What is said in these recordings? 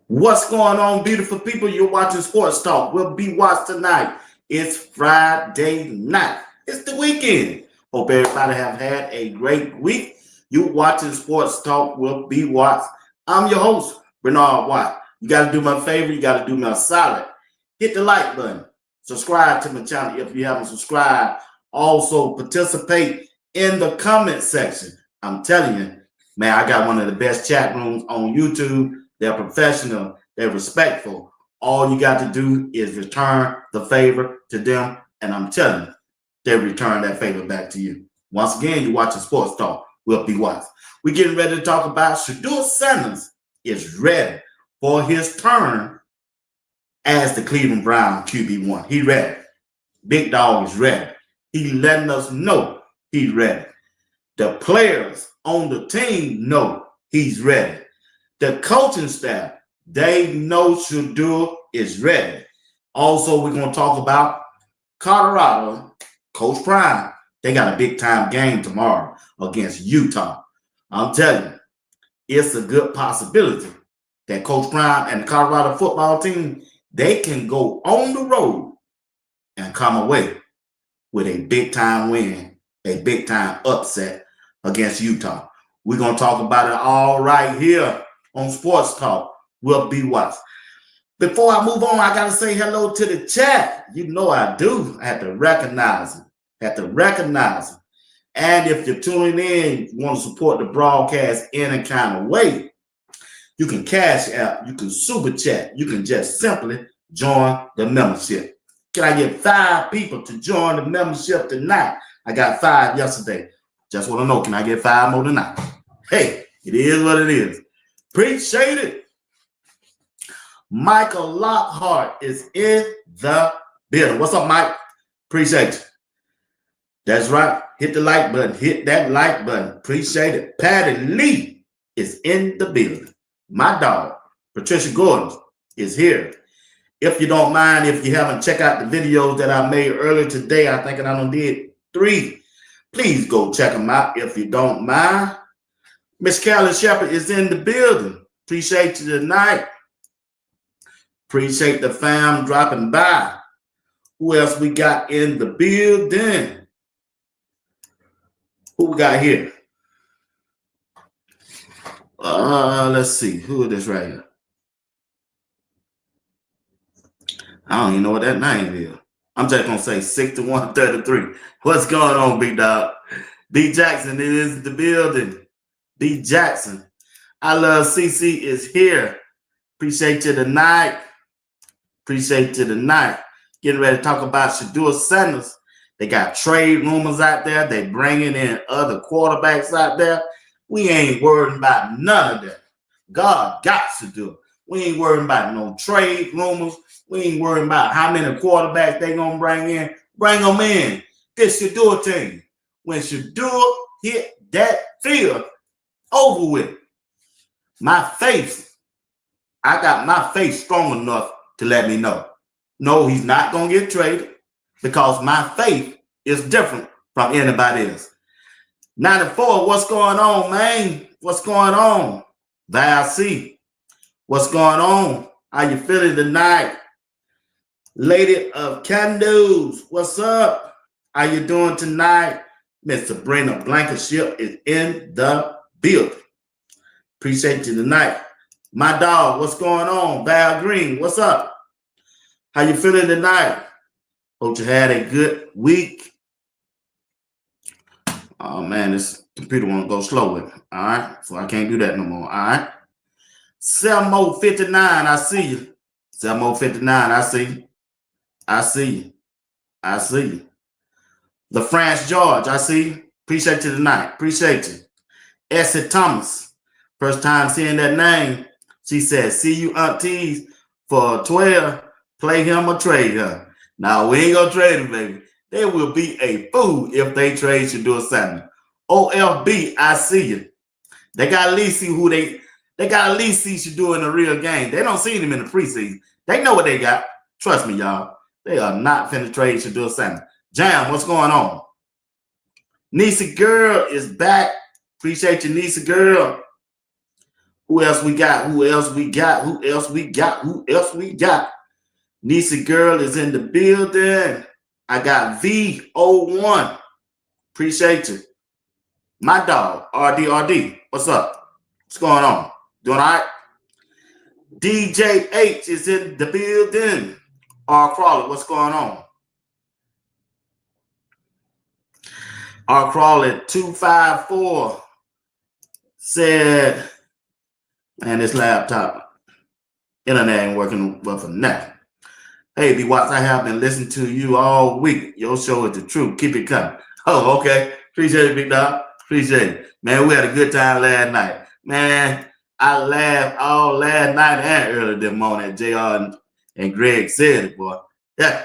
What's going on, beautiful people? You're watching Sports Talk. We'll be watched tonight. It's Friday night. It's the weekend. Hope everybody have had a great week. You watching Sports Talk will be watched. I'm your host, Bernard Watt. You got to do my favor. You got to do me a solid. Hit the like button. Subscribe to my channel if you haven't subscribed. Also, participate in the comment section. I'm telling you, man, I got one of the best chat rooms on YouTube. They're professional. They're respectful. All you got to do is return the favor to them. And I'm telling you, they return that favor back to you. Once again, you're watching Sports Talk. We'll be watching. We're getting ready to talk about Shedeur is ready for his turn as the Cleveland Brown QB1. He ready. Big Dog is ready. He letting us know he's ready. The players on the team know he's ready. The coaching staff, they know Shedeur is ready. Also, we're going to talk about Colorado, Coach Prime. They got a big-time game tomorrow against Utah. I'm telling you, it's a good possibility that Coach Prime and the Colorado football team, they can go on the road and come away with a big-time win, a big-time upset against Utah. We're going to talk about it all right here on Sports Talk. We'll be watched. Before I move on, I got to say hello to the chat. You know I do. I have to recognize it. And if you're tuning in, you want to support the broadcast in a kind of way, you can cash out, you can super chat, you can just simply join the membership. Can I get 5 people to join the membership tonight? I got 5 yesterday. Just want to know, can I get 5 more tonight? Hey, it is what it is. Appreciate it. Michael Lockhart is in the building. What's up, Mike? Appreciate you. That's right. Hit the like button. Hit that like button. Appreciate it. Patty Lee is in the building. My dog, Patricia Gordon, is here. If you don't mind, if you haven't checked out the videos that I made earlier today, I think I done did 3. Please go check them out if you don't mind. Miss Carolyn Shepherd is in the building. Appreciate you tonight. Appreciate the fam dropping by. Who else we got in the building? Who we got here? Let's see. Who is this right here? I don't even know what that name is. I'm just going to say 6133. What's going on, big dog? D. Jackson is the building. D. Jackson. I love CC is here. Appreciate you tonight. Appreciate you tonight. Getting ready to talk about Shedeur. They got trade rumors out there. They bringing in other quarterbacks out there. We ain't worried about none of that. God got Shedeur. We ain't worried about no trade rumors. We ain't worried about how many quarterbacks they gonna bring in. Bring them in. This Shedeur team. When Shedeur hit that field, over with. My faith, I got my faith strong enough to let me know No, he's not going to get traded because my faith is different from anybody else. 94, what's going on, man? What's going on? Val C, what's going on? How you feeling tonight? Lady of Candles, what's up? How you doing tonight? Miss Sabrina Blankenship is in the building. Appreciate you tonight. My dog, what's going on? Val Green, what's up? How you feeling tonight? Hope you had a good week. Oh man, this computer won't go slow with me. All right, so I can't do that no more. All right. Selmo 59, I see you. Selmo 59, I see you. I see you. I see you. The France George, I see you. Appreciate you tonight. Appreciate you. Essie Thomas, first time seeing that name. She said, see you aunties for 12. Play him or trade him. Now, we ain't going to trade him, baby. They will be a fool if they trade Shedeur Samuel. OLB, I see you. They got to at least see who they got to at least see Shedeur in the real game. They don't see him in the preseason. They know what they got. Trust me, y'all. They are not finna trade Shedeur Samuel. Jam, what's going on? Nisa Girl is back. Appreciate you, Nisa Girl. Who else we got? Who else we got? Who else we got? Who else we got? Nisa Girl is in the building. I got V01. Appreciate you. My dog, RDRD. What's up? What's going on? Doing all right? DJ H is in the building. R. Crawley, what's going on? R. Crawley 254 said, man, this laptop, internet ain't working well for nothing. Hey, B Watts, I have been listening to you all week. Your show is the truth. Keep it coming. Oh, okay. Appreciate it, big dog. Appreciate it. Man, we had a good time last night. Man, I laughed all last night and early this morning at JR and Greg said it, boy. Yeah,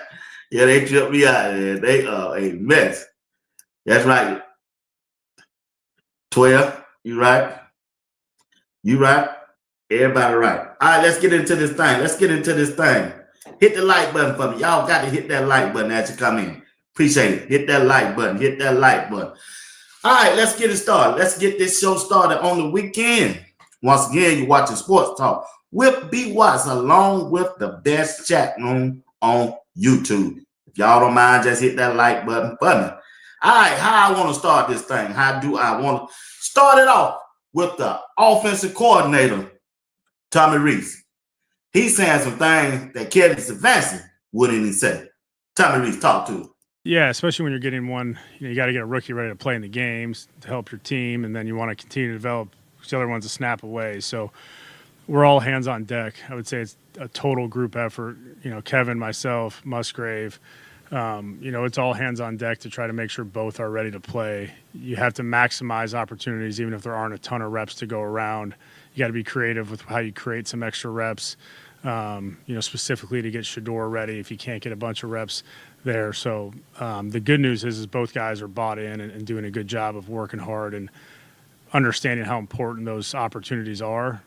they tripped me out. They are a mess. That's right. 12, you right. You right. Everybody right. All right, let's get into this thing. Hit the like button for me. Y'all got to hit that like button as you come in. Appreciate it. Hit that like button. All right, let's get it started. Let's get this show started on the weekend. Once again, you're watching Sports Talk with B. Watts along with the best chat room on YouTube. If y'all don't mind, just hit that like button for me. All right, how I want to start this thing? How do I want to start it off with the offensive coordinator, Tommy Rees? He's saying some things that Kevin Stefanski wouldn't even say. Tommy Rees, talk to him. Yeah, especially when you're getting one, you got to get a rookie ready to play in the games to help your team, and then you want to continue to develop the other one's a snap away. So we're all hands on deck. I would say it's a total group effort. Kevin, myself, Musgrave, it's all hands on deck to try to make sure both are ready to play. You have to maximize opportunities, even if there aren't a ton of reps to go around. You got to be creative with how you create some extra reps, specifically to get Shedeur ready if you can't get a bunch of reps there. So the good news is both guys are bought in and doing a good job of working hard and understanding how important those opportunities are,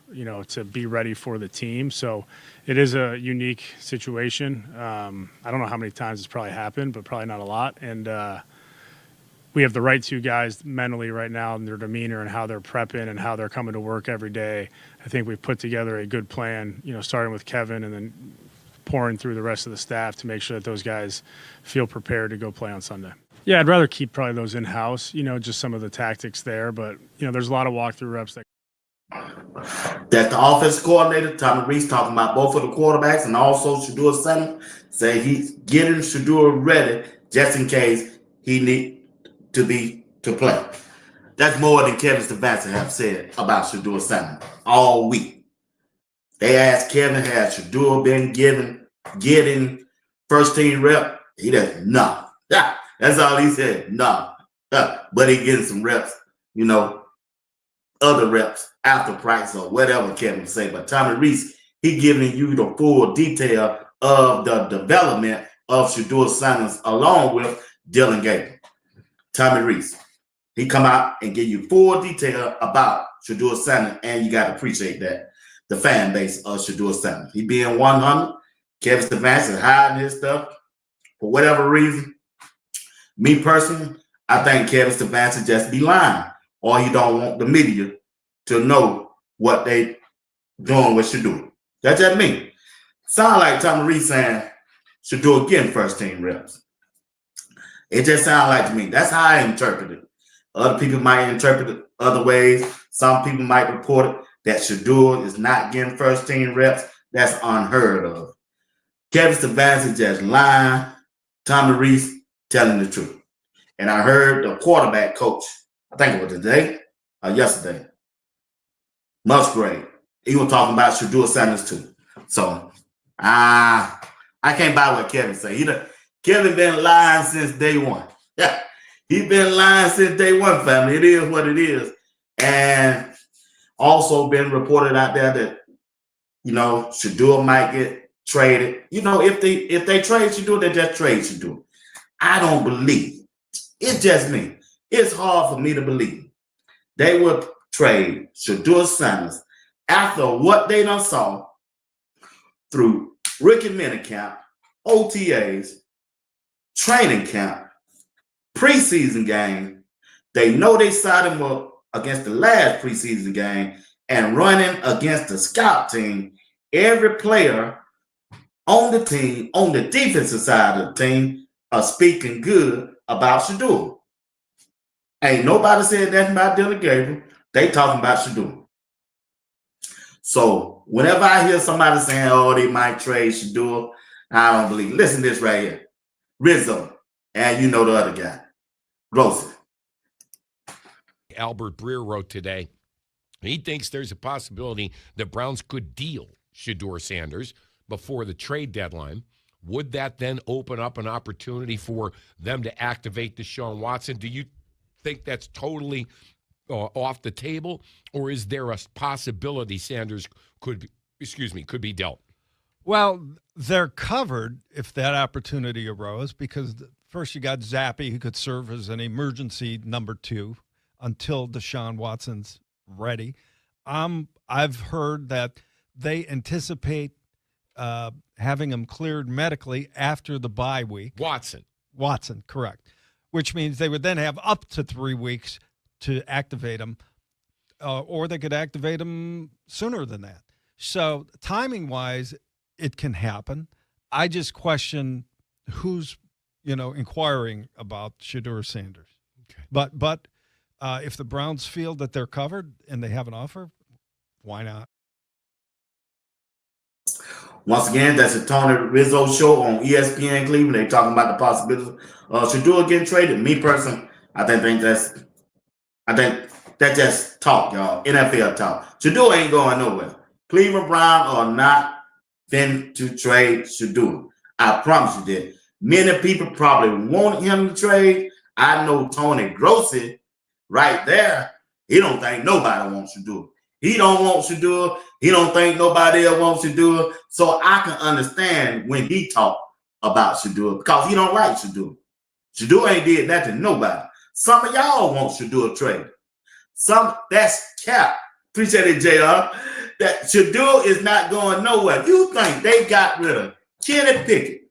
to be ready for the team. So it is a unique situation. I don't know how many times it's probably happened, but probably not a lot. And we have the right two guys mentally right now and their demeanor and how they're prepping and how they're coming to work every day. I think we've put together a good plan, starting with Kevin and then pouring through the rest of the staff to make sure that those guys feel prepared to go play on Sunday. Yeah, I'd rather keep probably those in-house, just some of the tactics there. But, there's a lot of walkthrough reps. That's the offensive coordinator, Tommy Rees, talking about both of the quarterbacks and also Shedeur Samuel, say he's getting Shedeur ready just in case he need to play. That's more than Kevin Stefanski have said about Shedeur Samuel all week. They asked Kevin, has Shedeur been getting first team rep? He does no. Yeah, that's all he said. No. But he getting some reps, other reps after practice or whatever Kevin say. But Tommy Rees, he giving you the full detail of the development of Shedeur Samuel along with Dylan Gabriel. Tommy Rees, he come out and give you full detail about Shedeur Samuel, and you got to appreciate that. The fan base of Shedeur Samuel. He being 100, Kevin Stefanski is hiding his stuff for whatever reason. Me personally, I think Kevin Stefanski just be lying, or he don't want the media to know what they doing with Shedeur. That's just me. Sound like Tommy Reese saying Shedeur getting first team reps. It just sounds like to me. That's how I interpret it. Other people might interpret it other ways. Some people might report it that Shedeur is not getting first team reps. That's unheard of. Kevin Stefanski just lying. Tommy Reese telling the truth. And I heard the quarterback coach, I think it was today or yesterday, Musgrave, he was talking about Shedeur Sanders too. So I can't buy what Kevin said. Kevin been lying since day one. Yeah, he been lying since day one, family. It is what it is. And also been reported out there that, Shedeur might get traded. If they trade Shedeur, they just trade Shedeur. I don't believe. It's just me. It's hard for me to believe they would trade Shedeur Sanders after what they done saw through rookie minicamp, OTAs, training camp, preseason game. They know they sided him up against the last preseason game and running against the scout team. Every player on the team, on the defensive side of the team, are speaking good about Shedeur. Ain't nobody said nothing about Dylan Gabriel. They talking about Shedeur. So whenever I hear somebody saying, oh, they might trade Shedeur, I don't believe. Listen to this right here. Rizzo, and the other guy, Grossman. Albert Breer wrote today, he thinks there's a possibility the Browns could deal Shedeur Sanders before the trade deadline. Would that then open up an opportunity for them to activate Deshaun Watson? Do you think that's totally off the table, or is there a possibility Sanders could be dealt? Well, they're covered if that opportunity arose, because first you got Zappe, who could serve as an emergency number 2 until Deshaun Watson's ready. I've heard that they anticipate having him cleared medically after the bye week. Watson, correct. Which means they would then have up to 3 weeks to activate him, or they could activate him sooner than that. So timing-wise, it can happen. I just question who's, inquiring about Shedeur Sanders. Okay. But if the Browns feel that they're covered and they have an offer, why not? Once again, that's the Tony Rizzo show on ESPN Cleveland. They talking about the possibility of Shedeur getting traded. Me personally, I think that's just talk, y'all. NFL talk. Shedeur ain't going nowhere. Cleveland Browns are not fin to trade Shedeur. I promise you that. Many people probably want him to trade. I know Tony Grossi right there. He don't think nobody wants Shedeur. He don't want Shedeur. He don't think nobody else wants Shedeur. So I can understand when he talk about Shedeur, because he don't like Shedeur. Shedeur ain't did nothing to nobody. Some of y'all want Shedeur traded. That's cap. Appreciate it, JR. That Shedeur is not going nowhere. You think they got rid of Kenny Pickett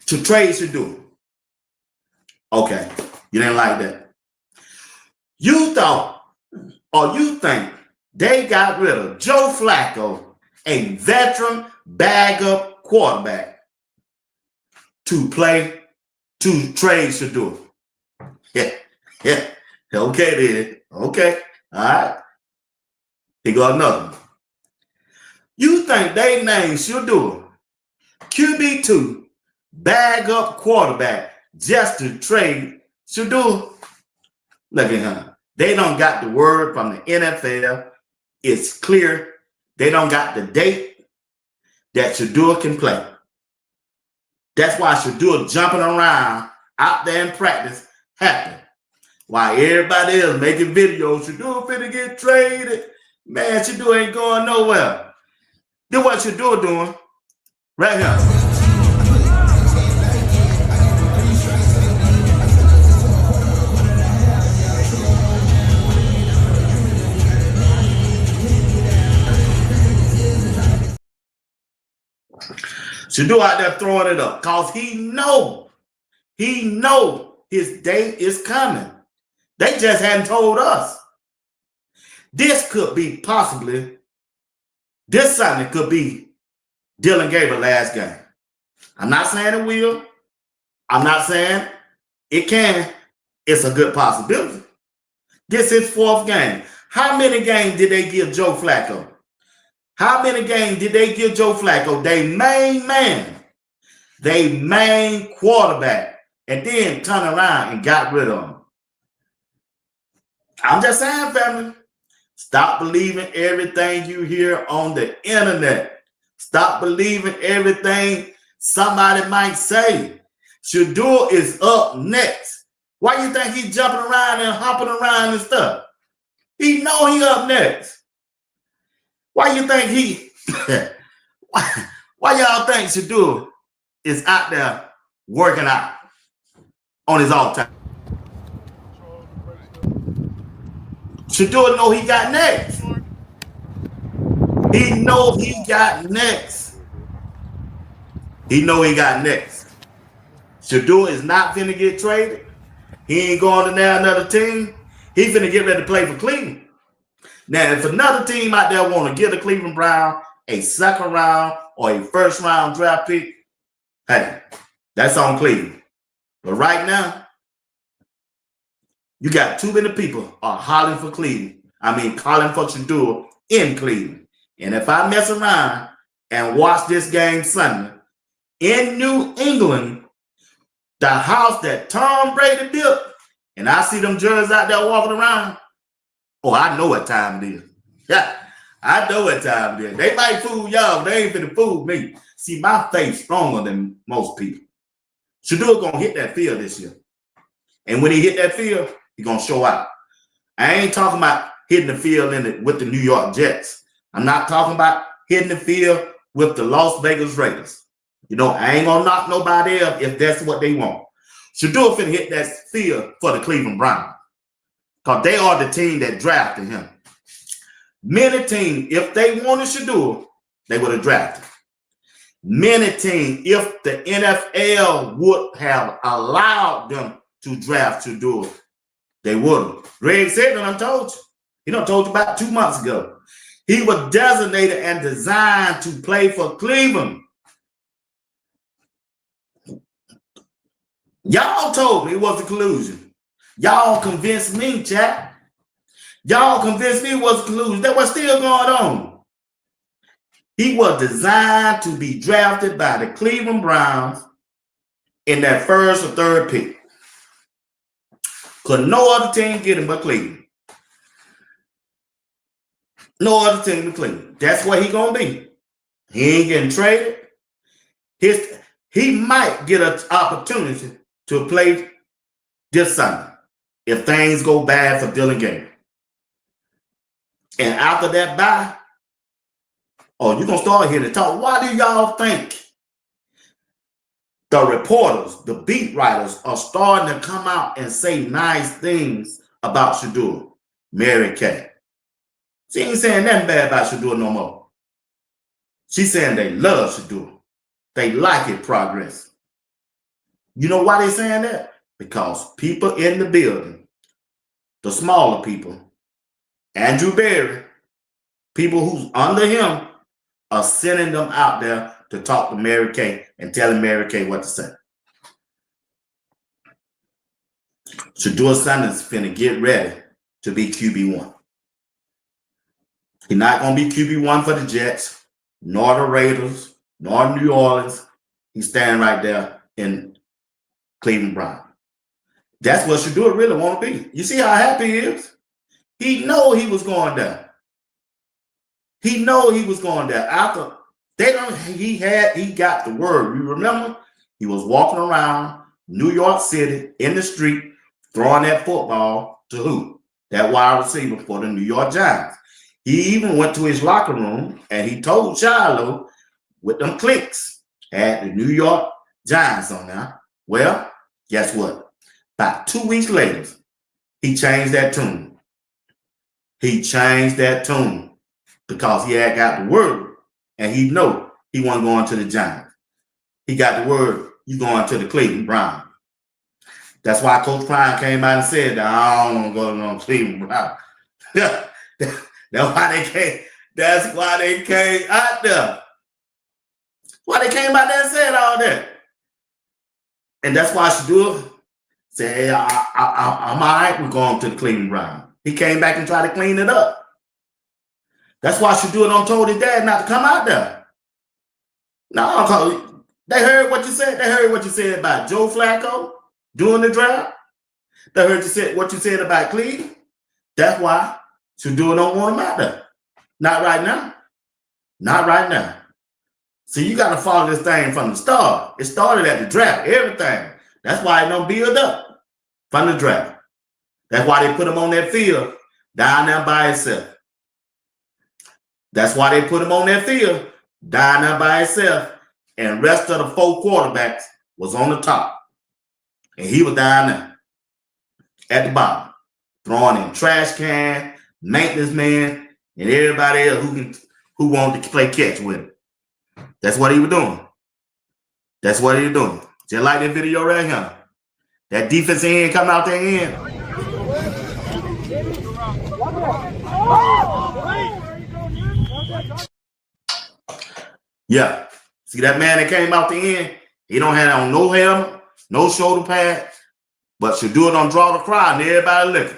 to trade Shedeur? Okay, you didn't like that. You thought, or you think they got rid of Joe Flacco, a veteran bag-up quarterback, to trade Shedeur? Yeah. Okay, then. Okay. All right. He got another one. You think they named Shedeur QB2 bag-up quarterback just to trade Shedeur? Look at him. They don't got the word from the NFL. It's clear. They don't got the date that Shedeur can play. That's why Shedeur jumping around out there in practice happy. While everybody else making videos, Shedeur finna get traded. Man, Shedeur ain't going nowhere. Do what Shedeur doing right here. Shedeur out there throwing it up because he know his day is coming. They just hadn't told us. This could be possibly, this Sunday could be Dylan Gabriel's last game. I'm not saying it will. I'm not saying it can. It's a good possibility. This is his 4th game. How many games did they give Joe Flacco? How many games did they give Joe Flacco? They main man. They main quarterback. And then turn around and got rid of him. I'm just saying, family, stop believing everything you hear on the internet. Stop believing everything somebody might say. Shedeur is up next. Why you think he's jumping around and hopping around and stuff? He know he up next. Why you think he why y'all think Shedeur is out there working out on his off time? Shedeur know he got next. He know he got next. He know he got next. Shedeur is not finna get traded. He ain't going to now another team. He finna get ready to play for Cleveland. Now, if another team out there want to give the Cleveland Browns a 2nd round or a 1st round draft pick, hey, that's on Cleveland. But right now, you got too many people are hollering for Cleveland. Calling for Shedeur in Cleveland. And if I mess around and watch this game Sunday in New England, the house that Tom Brady built, and I see them jerseys out there walking around, oh, I know what time it is. Yeah, I know what time it is. They might fool y'all, but they ain't finna fool me. See, my faith's stronger than most people. Shedeur gonna hit that field this year. And when he hit that field, he gonna show out. I ain't talking about hitting the field with the New York Jets. I'm not talking about hitting the field with the Las Vegas Raiders. I ain't gonna knock nobody else if that's what they want. Shedeur finna hit that field for the Cleveland Browns because they are the team that drafted him. Many teams, if they wanted Shedeur, they would have drafted. Many teams, if the NFL would have allowed them to draft Shedeur, they would have. Greg said, I told you. He done told you about 2 months ago. He was designated and designed to play for Cleveland. Y'all told me it was a collusion. Y'all convinced me, chat. Y'all convinced me it was a collusion. That was still going on. He was designed to be drafted by the Cleveland Browns in that 1st or 3rd pick. Could no other team get him but Cleveland. No other team but Cleveland. That's where he gonna be. He ain't getting traded. He might get an opportunity to play this Sunday if things go bad for Dylan Gabriel. And after that bye, you're going to start here to talk. Why do y'all think the reporters, the beat writers are starting to come out and say nice things about Shedeur? Mary Kay. She ain't saying nothing bad about Shedeur no more. She's saying they love Shedeur. They like his progress. You know why they saying that? Because people in the building, the smaller people, Andrew Berry, people who's under him, are sending them out there to talk to Mary Kay and telling Mary Kay what to say. Shedeur Sanders finna get ready to be QB1. He's not going to be QB1 for the Jets, nor the Raiders, nor New Orleans. He's standing right there in Cleveland Browns. That's what Shedeur really want to be. You see how happy he is? He know he was going there. He know he was going there. After he got the word. You remember? He was walking around New York City in the street, throwing that football to who? That wide receiver for the New York Giants. He even went to his locker room and he told Shiloh with them clicks, had the New York Giants on there. Well, guess what? About 2 weeks later, he changed that tune. He changed that tune because he had got the word and he know he wasn't going to the Giants. he got the word, you going to the Cleveland Browns. That's why Coach Prime came out and said that I don't want to go to no Cleveland Browns. That's why they came out there. Why they came out there and said all that. And that's why Shedeur said, hey, I'm all right, we're going to the Cleveland Browns. He came back and tried to clean it up. That's why Shedeur don't told his dad not to come out there. No, they heard what you said. They heard what you said about Joe Flacco during the draft. They heard what you said about Cleveland. That's why Shedeur don't want him out there. Not right now. Not right now. So you got to follow this thing from the start. It started at the draft, everything. That's why it don't build up from the draft. That's why they put him on that field down there by himself. That's why they put him on that field down there by himself. And the rest of the 4 quarterbacks was on the top. And he was down there at the bottom, throwing in trash can, maintenance man, and everybody else who wanted to play catch with him. That's what he was doing. That's what he was doing. Just like that video right here. That defense end come out there end. Yeah. See that man that came out the end? He don't have on no helmet, no shoulder pad, but Shedeur don't draw the crowd and everybody looking.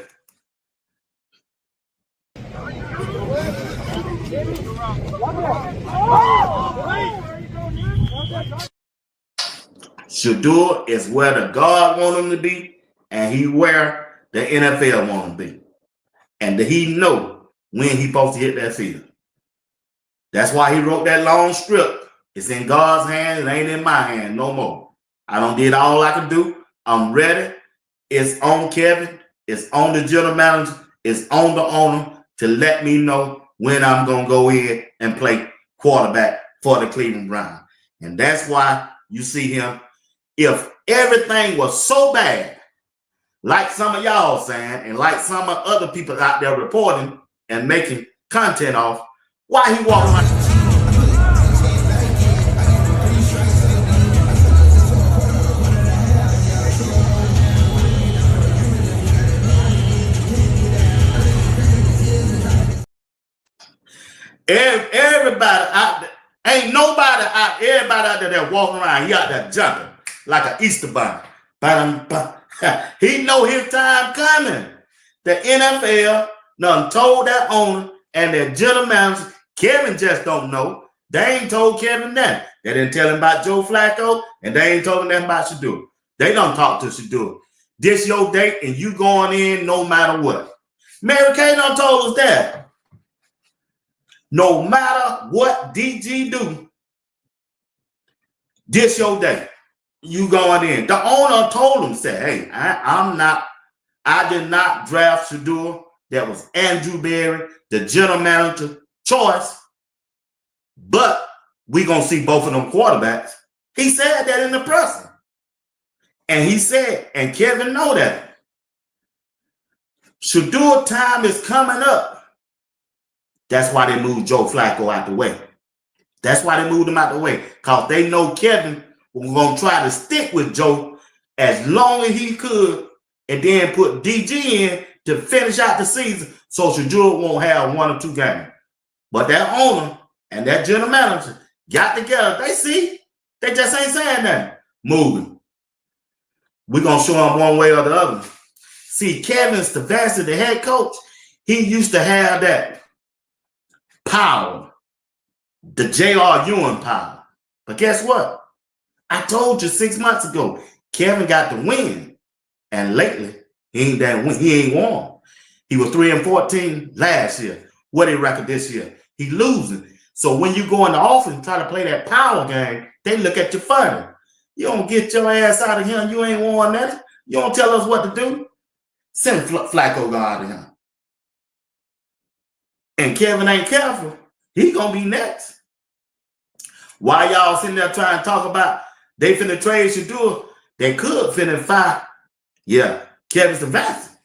Shedeur is where the God want him to be, and he where the NFL want him to be. And he know when he supposed to hit that field. That's why he wrote that long script. It's in God's hand. It ain't in my hand no more. I done did all I can do. I'm ready. It's on Kevin. It's on the general manager. It's on the owner to let me know when I'm going to go in and play quarterback for the Cleveland Browns. And that's why you see him. If everything was so bad, like some of y'all saying, and like some of other people out there reporting and making content off, why he walking around? Everybody out there, ain't nobody out, everybody out there that walking around, he out there jumping like an Easter bunny. He know his time coming. The NFL done told that owner and their general manager, Kevin just don't know. They ain't told Kevin that. They didn't tell him about Joe Flacco, and they ain't told him that about Shedeur. They don't talk to Shedeur. This your date, and you going in no matter what. Mary Kay done told us that. No matter what DG do, this your day. You going in. The owner told him, said, hey, I did not draft Shedeur. That was Andrew Berry, the general manager choice. But we going to see both of them quarterbacks. He said that in the presser. And he said, and Kevin know that. Shedeur time is coming up. That's why they moved Joe Flacco out the way. That's why they moved him out the way. Because they know Kevin was going to try to stick with Joe as long as he could and then put DG in to finish out the season so Shedeur won't have 1 or 2 games. But that owner and that general manager got together. They see. They just ain't saying nothing. Moving. We're going to show them one way or the other. See, Kevin Stefanski, the head coach, he used to have that power, the J.R. Ewing power. But guess what? I told you 6 months ago, Kevin got the win. And lately, he ain't won. He was 3-14 last year. What did he record this year? He losing. So when you go in the office and try to play that power game, they look at you funny. You don't get your ass out of here. You ain't won nothing. You don't tell us what to do. Send Flacco out of here. And Kevin ain't careful, he gonna be next. Why y'all sitting there trying to talk about they finna trade Shedeur? They could finna fire, Kevin Stefanski.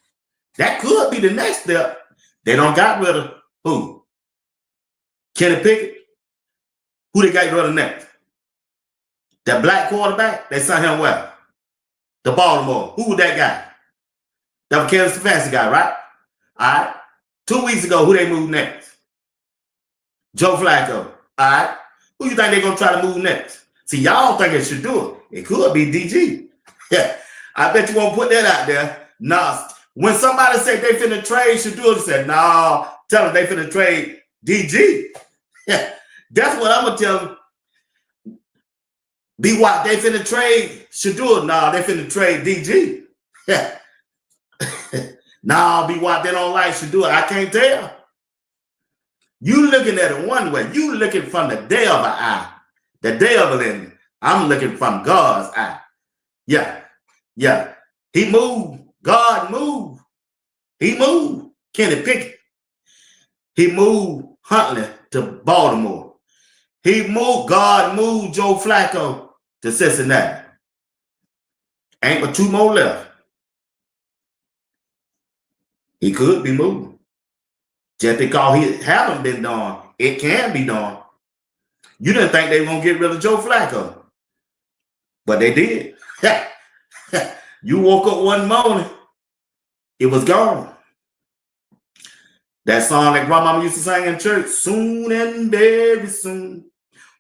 That could be the next step. They don't got rid of who? Kenny Pickett. Who they got rid of next? That black quarterback, they sent him where? The Baltimore. Who was that guy? That was Kansas Fancy guy, right? All right. 2 weeks ago, who they moved next? Joe Flacco. All right. Who you think they're going to try to move next? See, y'all think it should do it. It could be DG. Yeah. I bet you won't put that out there. Nah. When somebody said they finna trade Shedeur, said, nah, tell them they finna trade DG. Yeah. That's what I'm going to tell them. Be what? They finna trade Shedeur. Nah, they finna trade DG. Yeah. Nah, be what? They don't like Shedeur. I can't tell. You looking at it one way. You looking from the devil eye. The devil in me. I'm looking from God's eye. Yeah. Yeah. He moved. God moved. He moved Kenny Pickett. He moved Huntley to Baltimore. God moved Joe Flacco to Cincinnati. Ain't but 2 more left. He could be moved. Just because he haven't been done, it can be done. You didn't think they were going to get rid of Joe Flacco. But they did. You woke up one morning, it was gone. That song that grandmama used to sing in church, soon and very soon,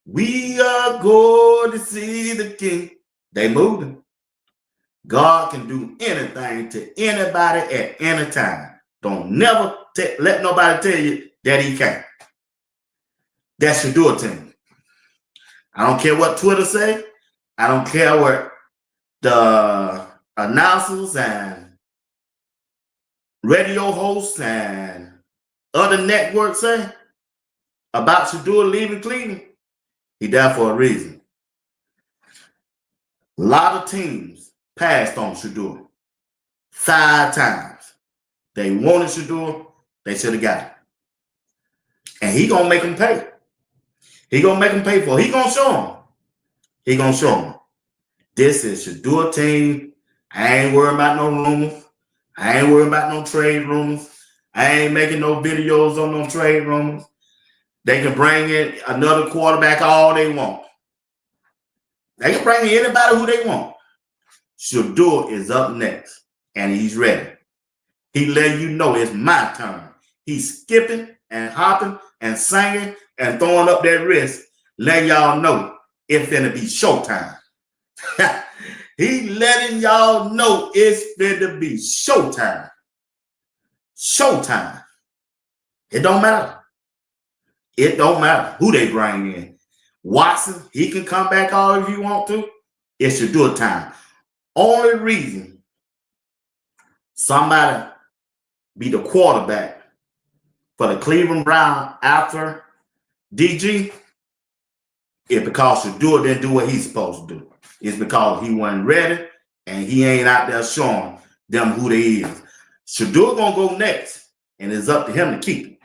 we are going to see the King. They moved him. God can do anything to anybody at any time. Don't never let nobody tell you that he can't. That Shedeur team. I don't care what Twitter say. I don't care what the announcers and radio hosts and other networks say about Shedeur leaving Cleveland. He there for a reason. A lot of teams passed on Shedeur 5 times. They wanted Shedeur, they should have got it. And he gonna make them pay. He gonna make them pay for it. He gonna show them. He gonna show them. This is Shedeur team. I ain't worried about no rumors. I ain't worried about no trade rumors. I ain't making no videos on no trade rumors. They can bring in another quarterback all they want. They can bring in anybody who they want. Shedeur is up next, and he's ready. He letting you know it's my turn. He's skipping and hopping and singing and throwing up that wrist, letting y'all know it's finna be showtime. He letting y'all know it's finna be showtime. Showtime. It don't matter. It don't matter who they bring in. Watson, he can come back all if you want to. It's Shedeur time. Only reason somebody be the quarterback for the Cleveland Browns after DG is because Shedeur didn't do what he's supposed to do. It's because he wasn't ready and he ain't out there showing them who they is. Shedeur gonna go next, and it's up to him to keep it.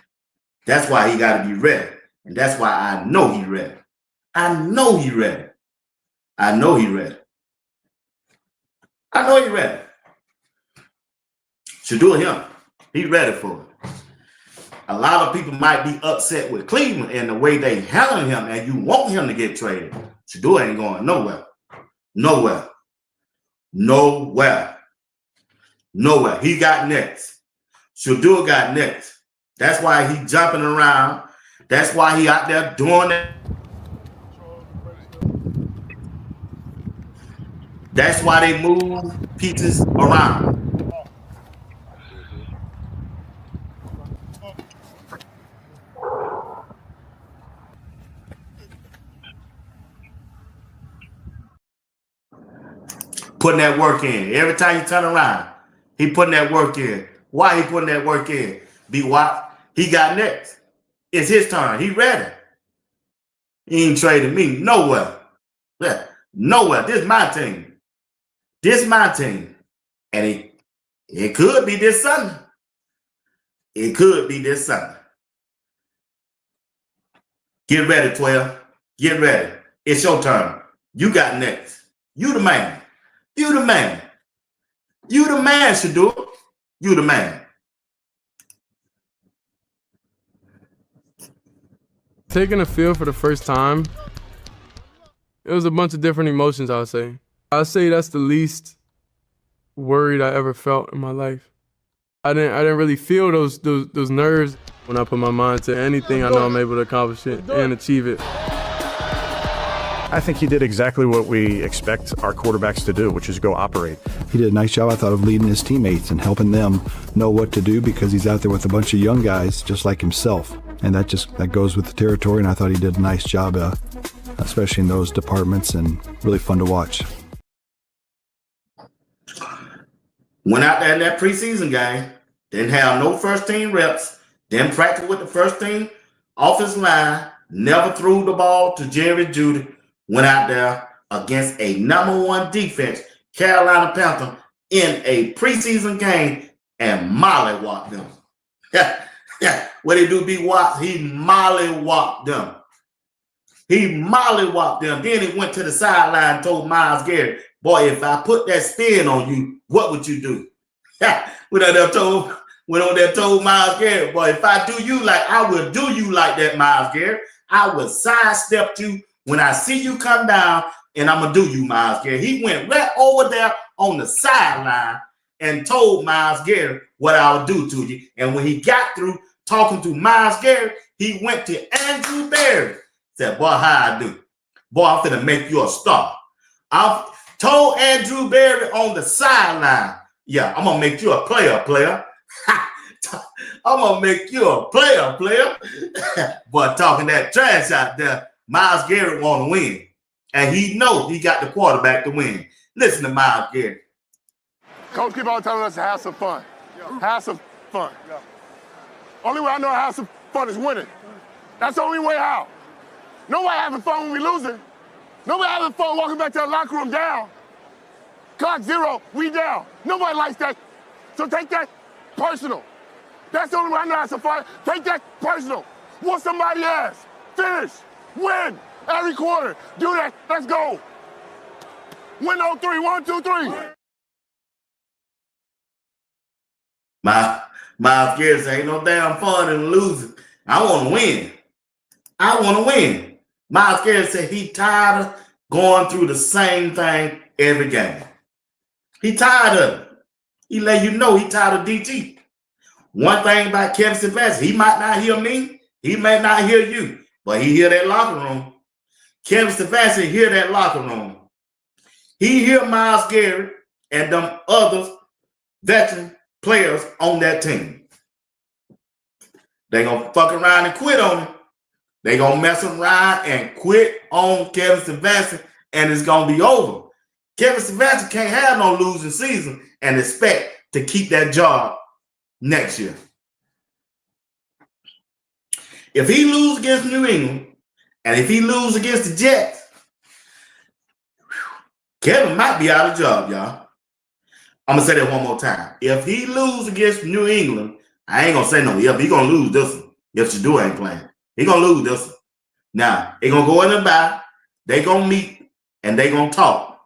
That's why he got to be ready, and that's why I know he's ready. I know he's ready. I know he's ready. I know he's ready. Shedeur him. He's ready for it. A lot of people might be upset with Cleveland and the way they handle him, and you want him to get traded. Shedeur ain't going nowhere. Nowhere. Nowhere. Nowhere. He got next. Shedeur got next. That's why he jumping around. That's why he out there doing it. That's why they move pieces around. Putting that work in. Every time you turn around, he putting that work in. Why he putting that work in? Be what? He got next. It's his turn. He ready. He ain't trading me nowhere. Yeah, nowhere. This is my team. This is my team. And it could be this Sunday. It could be this Sunday. Get ready, 12. Get ready. It's your turn. You got next. You the man. You the man. You the man, Shedeur. You the man. Taking a field for the first time, It was a bunch of different emotions, I would say. I'd say that's the least worried I ever felt in my life. I didn't really feel those nerves. When I put my mind to anything, I know I'm able to accomplish it and achieve it. I think he did exactly what we expect our quarterbacks to do, which is go operate. He did a nice job, I thought, of leading his teammates and helping them know what to do because he's out there with a bunch of young guys just like himself. And that goes with the territory, and I thought he did a nice job, especially in those departments, and really fun to watch. Went out there in that preseason game, didn't have no first-team reps, didn't practice with the first-team offensive line, never threw the ball to Jerry Jeudy, went out there against a #1 defense, Carolina Panther, in a preseason game and mollywopped them. What did he do, B. Watts? He mollywopped them. He mollywopped them. Then he went to the sideline and told Myles Garrett, boy, if I put that spin on you, what would you do? Went on there told Myles Garrett, boy, if I do you like, I will do you like that, Myles Garrett. I will sidestep you when I see you come down, and I'm going to do you, Myles Garrett. He went right over there on the sideline and told Myles Garrett what I would do to you. And when he got through talking to Myles Garrett, he went to Andrew Berry. Said, boy, how I do? Boy, I'm finna make you a star. I told Andrew Berry on the sideline, yeah, I'm gonna make you a player. I'm gonna make you a player. But talking that trash out there, Myles Garrett want to win. And he knows he got the quarterback to win. Listen to Myles Garrett. Coach keep on telling us to have some fun. Have some fun. Only way I know how to have some fun is winning. That's the only way out. Nobody having fun when we losing. Nobody having fun walking back to the locker room down. Clock 0, we down. Nobody likes that. So take that personal. That's the only way I know how to have fun. Take that personal. Whoop somebody ass. Finish. Win. Every quarter. Do that. Let's go. Win on 3. 1, 2, 3. Myles Garrett say, ain't no damn fun in losing. I want to win. I want to win. Myles Garrett said he tired of going through the same thing every game. He tired of it. He let you know he tired of DT. One thing about Kevin Stefanski, he might not hear me, he may not hear you, but he hear that locker room. Kevin Stefanski hear that locker room. He hear Myles Garrett and them other veteran players on that team. They gonna fuck around and quit on him. They gonna mess around and quit on Kevin Stefanski, and it's gonna be over. Kevin Stefanski can't have no losing season and expect to keep that job next year. If he lose against New England, and if he lose against the Jets, Kevin might be out of job, y'all. I'm gonna say that one more time. If he lose against New England, I ain't gonna say no if. He gonna lose this one. If Shedeur ain't playing, he gonna lose this one. Now, they gonna go in the bye. They gonna meet and they gonna talk.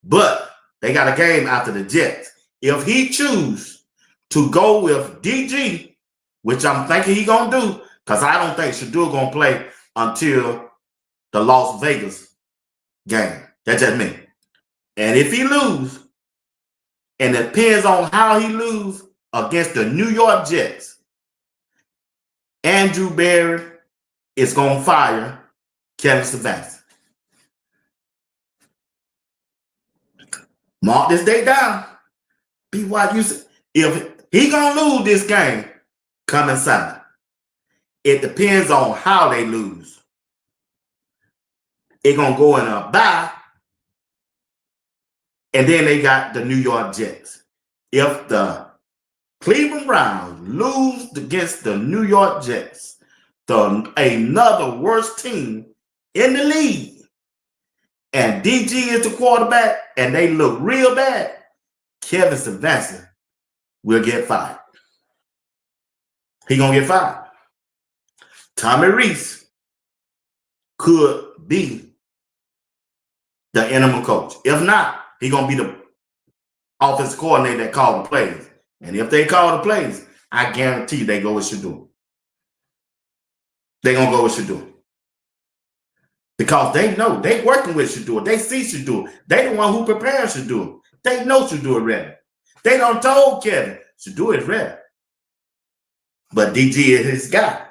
But they got a game after the Jets. If he choose to go with DG, which I'm thinking he gonna do, because I don't think Shedeur gonna play until the Las Vegas game. That's just me. And if he lose, and it depends on how he lose against the New York Jets, Andrew Berry is gonna fire Kevin Stefanski. Mark this day down. BYU, if he gonna lose this game coming Sunday, it depends on how they lose. It gonna go in a bye, and then they got the New York Jets. If the Cleveland Browns lose against the New York Jets, another worst team in the league, and DG is the quarterback, and they look real bad, Kevin Stefanski will get fired. He gonna get fired. Tommy Reese could be the interim coach. If not, he gonna be the offensive coordinator that call the plays. And if they call the plays, I guarantee they go with Shedeur. They gonna go with Shedeur. Because they know they working with Shedeur. They see Shedeur. They the one who prepares Shedeur. They know Shedeur ready. They done told Kevin Shedeur is ready. But DG is his guy.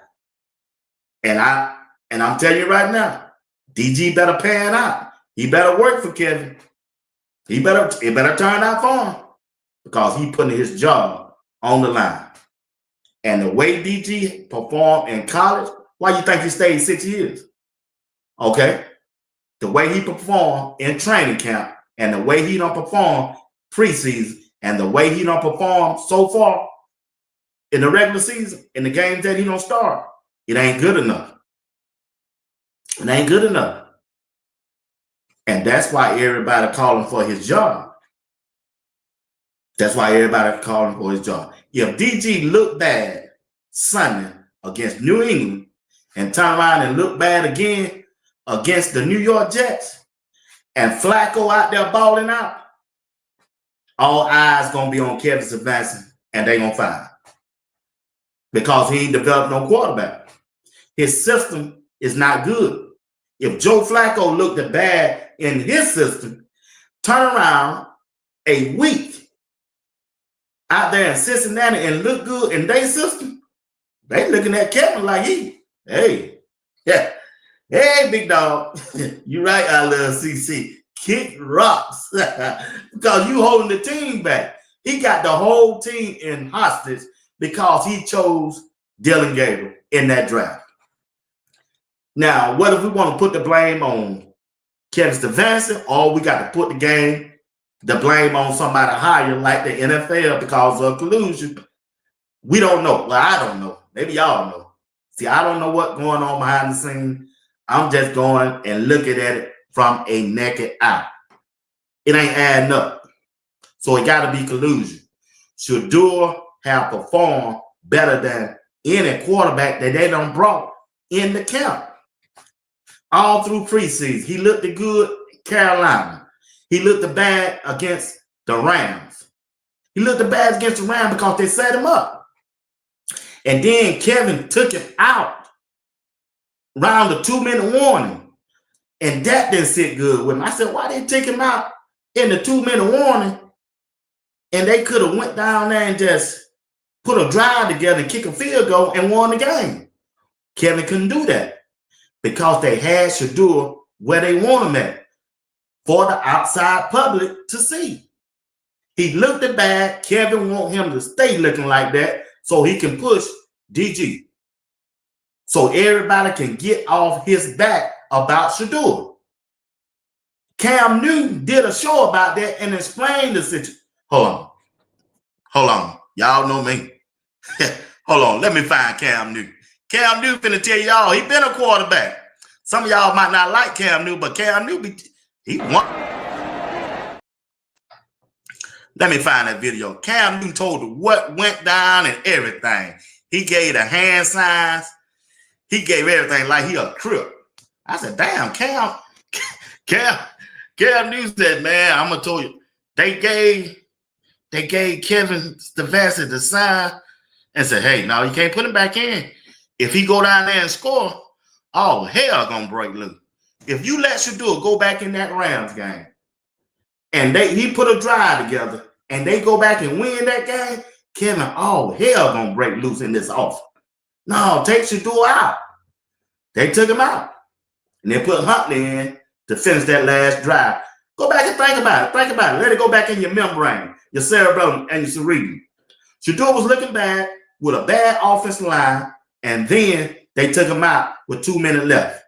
And I'm telling you right now, DG better pan out. He better work for Kevin. It better turn out for him. Because he putting his job on the line. And the way DG performed in college, why you think he stayed 6 years? Okay? The way he performed in training camp and the way he don't perform preseason and the way he don't perform so far in the regular season, in the games that he don't start, it ain't good enough. It ain't good enough. And that's why everybody calling for his job. That's why everybody calling for his job. If DG look bad Sunday against New England and turn around and look bad again against the New York Jets and Flacco out there balling out, all eyes going to be on Kevin Stefanski and they going to find him. Because he ain't developed no quarterback. His system is not good. If Joe Flacco looked bad in his system, turn around a week out there in Cincinnati and look good in their system, they looking at Kevin like hey, big dog. You right, I love CC. Kick rocks. Because you holding the team back. He got the whole team in hostage because he chose Dylan Gabriel in that draft. Now, what if we want to put the blame on Kevin Stefanski, or we got to put the blame on somebody higher like the NFL because of collusion? We don't know. Well, I don't know. Maybe y'all know. See, I don't know what's going on behind the scenes. I'm just going and looking at it from a naked eye. It ain't adding up. So it got to be collusion. Shedeur have performed better than any quarterback that they done brought in the camp. All through preseason, he looked good in Carolina. He looked bad against the Rams. He looked bad against the Rams because they set him up. And then Kevin took him out around the 2-minute warning. And that didn't sit good with him. I said, why they take him out in the 2-minute warning? And they could have went down there and just put a drive together and kick a field goal and won the game. Kevin couldn't do that because they had Shedeur where they want him at for the outside public to see. He looked bad. Kevin want him to stay looking like that so he can push DG. So everybody can get off his back about Shedeur. Cam Newton did a show about that and explained the situation. Hold on. Y'all know me. Hold on. Let me find Cam Newton. Cam Newton finna tell y'all he been a quarterback. Some of y'all might not like Cam Newton, but Cam Newton, he won. Let me find that video. Cam Newton told what went down and everything. He gave the hand signs. He gave everything like he a crip. I said, damn, Cam Newton said, man, I'm gonna tell you, they gave Kevin Stefanski the sign and said, hey, no, you can't put him back in. If he go down there and score, oh, hell gonna break loose. If you let Shedeur go back in that Rams game and he put a drive together and they go back and win that game, Kevin, oh, hell gonna break loose in this offense. No, take Shedeur out. They took him out. And they put Huntley in to finish that last drive. Go back and think about it. Think about it. Let it go back in your membrane, your cerebellum, and your cerebrum. Shedeur was looking bad with a bad offensive line, and then they took him out with 2 minutes left.